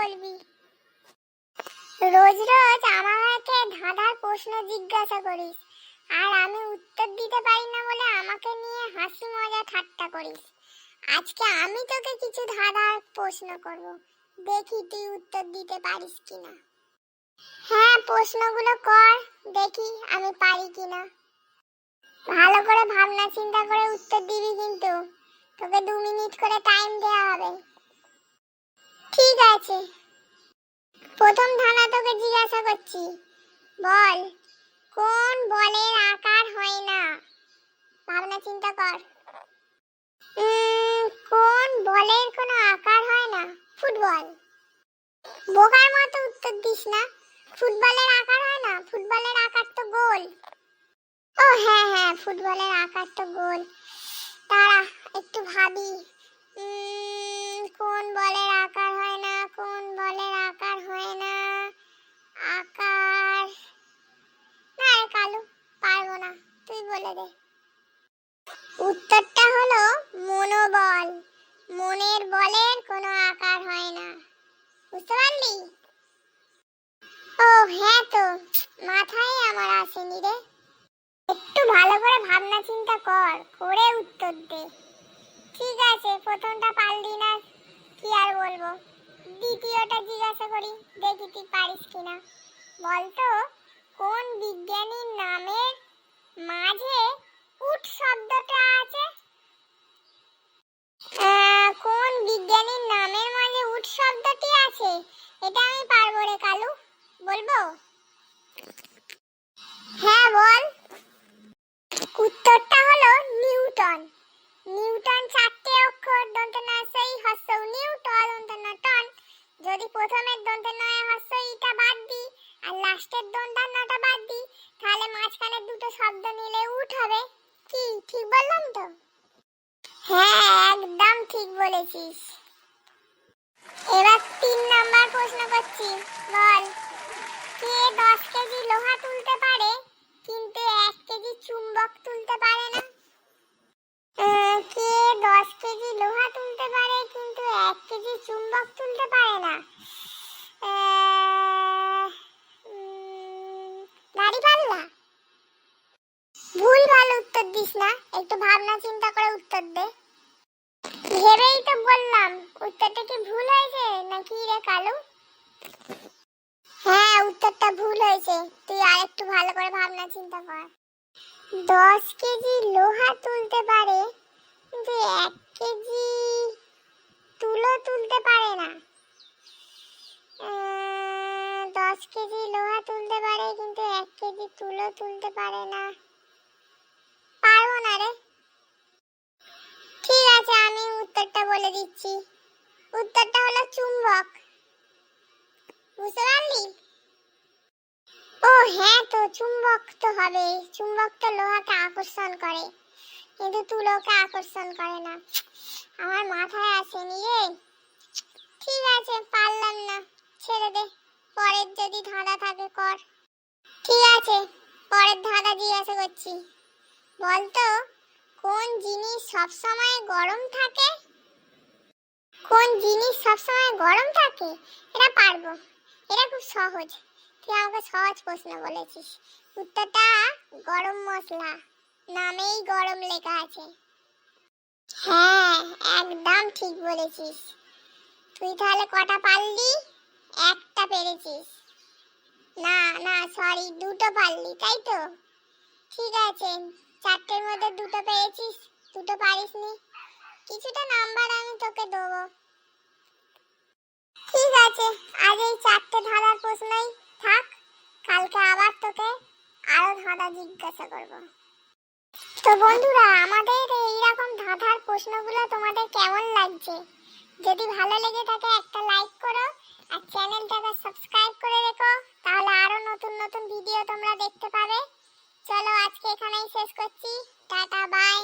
বলবি? রোজ রোজ আমাকে ধাঁধার প্রশ্ন জিজ্ঞাসা করিস, আর আমি উত্তর দিতে পারি না বলে আমাকে নিয়ে হাসি মজা ঠাট্টা করিস। আজকে আমি তোকে কিছু ধাঁধার প্রশ্ন করব, দেখি তুই উত্তর দিতে পারিস কিনা। হ্যাঁ, প্রশ্নগুলো কর, দেখি আমি পারি কিনা। ভালো করে ভাবনা চিন্তা করে উত্তর দিবি, কিন্তু তোকে 2 মিনিট করে টাইম দেওয়া হবে। ঠিক আছে, প্রথম ধাঁধা তোকে জিজ্ঞাসা করছি, বল কোন বলের আকার হয় না? ভাবনা চিন্তা কর। কোন বলের কোনো আকার হয় না? ফুটবল। বোকার মতো উত্তর দিস না, ফুটবলের আকার হয় না, ফুটবলের আকার তো গোল। ও হ্যাঁ হ্যাঁ, ফুটবলের আকার তো গোল। তারা একটু ভাবি, কোন বলের আকার হয় না, কোন বলের আকার হয় না? আকার না রে কালু, পারবো না, তুই বলে দে। উত্তরটা হলো মনোবল। মনের বলের কোনো আকার হয় না, বুঝতে পারলি? ও হ্যাঁ, তো মাথায় আমার আসেনি রে। একটু ভালো করে ভাবনা চিন্তা কর, করে উত্তর দে। ঠিক আছে, প্রথমটা পারলি না, কি আর বলবো। দ্বিতীয়টা জিজ্ঞাসা করি, দেখি তুই পারিস কিনা। বলতো কোন বিজ্ঞানীর নামের মাঝে উট শব্দটা আছে? কোন বিজ্ঞানীর নামের মাঝে উট শব্দটি আছে? এটা আমি পারবো রে কালু, বলবো? হ্যাঁ বল। উত্তরটা হলো নিউটন। নিউটন 4টে অক্ষর, দন্তে ন ই হ্রস্ব উ নিউ ট দন্তে ন টন। যদি প্রথমের দন্তে ন হ্রস্ব ইটা বাদ দি আর লাস্টের দন্তে নটা বাদ দি, তাহলে মাঝখানে দুটো শব্দ নিলে উট হবে। কি ঠিক বললাম তো? হ্যাঁ, একদম ঠিক বলেছিস। এবার 3 নাম্বার প্রশ্ন করছি, বল কে 10 কেজি লোহা তুলতে পারে কিন্তু 1 কেজি চুম্বক তুলতে পারে না? কে 10 কেজি লোহা তুলতে পারে কিন্তু 1 কেজি চুম্বক তুলতে পারে না? দাঁড়িপাল্লা। ভুল ভাল উত্তর দিস না, একটু ভাবনা চিন্তা করে উত্তর দে। ভেবেই তো বললাম, উত্তরটা কি ভুল হয়েছে নাকি রে কালু? হ্যাঁ, উত্তরটা ভুল হয়েছে, তুই আরেকটু ভালো করে ভাবনা চিন্তা কর। 10 কেজি লোহা তুলতে পারে কিন্তু 1 কেজি তুলো তুলতে পারে না। 10 কেজি লোহা তুলতে পারে কিন্তু 1 কেজি তুলো তুলতে পারে না, পারবো না রে। ঠিক আছে, আমি উত্তরটা বলে দিচ্ছি, উত্তরটা হলো চুম্বক, বুঝতে পারলি? ও হ্যাঁ, তো চুম্বক তো হবে, চুম্বক তো লোহাকে আকর্ষণ করে কিন্তু তুলোকে আকর্ষণ করে না। আমার মাথায় আসেনি রে। ঠিক আছে, পারলাম না, ছেড়ে দে, পরের যদি ধাঁধা থাকে কর। ঠিক আছে, পরের ধাঁধা জিজ্ঞাসা করছি, বলতো কোন জিনিস সব সময় গরম থাকে? কোন জিনিস সব সময় গরম থাকে? এটা পারবো, এটা খুব সহজ, তুই আমাকে সহজ প্রশ্ন বলেছিস। উত্তরটা গরম মশলা, নামেই গরম লেখা আছে। হ্যাঁ, একদম ঠিক বলেছিস। তুই তাহলে কটা পারলি? একটা পেরেছিস। না না, সরি, 2টো পারলি, তাই তো? ঠিক আছে, 4টের মধ্যে 2টো পেরেছিস, 2টো পারিসনি, কিছুটা নাম্বার আমি তোকে দেবো। ঠিক আছে, আজ এই 4টে ধাঁধার প্রশ্নই থাক, কালকে আবার তোকে আরো ধাঁধা জিজ্ঞাসা করব। তো বন্ধুরা, আমাদের এইরকম ধাঁধার প্রশ্নগুলো তোমাদের কেমন লাগছে? যদি ভালো লেগে থাকে একটা লাইক করো আর চ্যানেলটাকে সাবস্ক্রাইব করে রেখো, তাহলে আরো নতুন নতুন ভিডিও তোমরা দেখতে পাবে। চলো আজকে এখানেই শেষ করছি, টাটা বাই।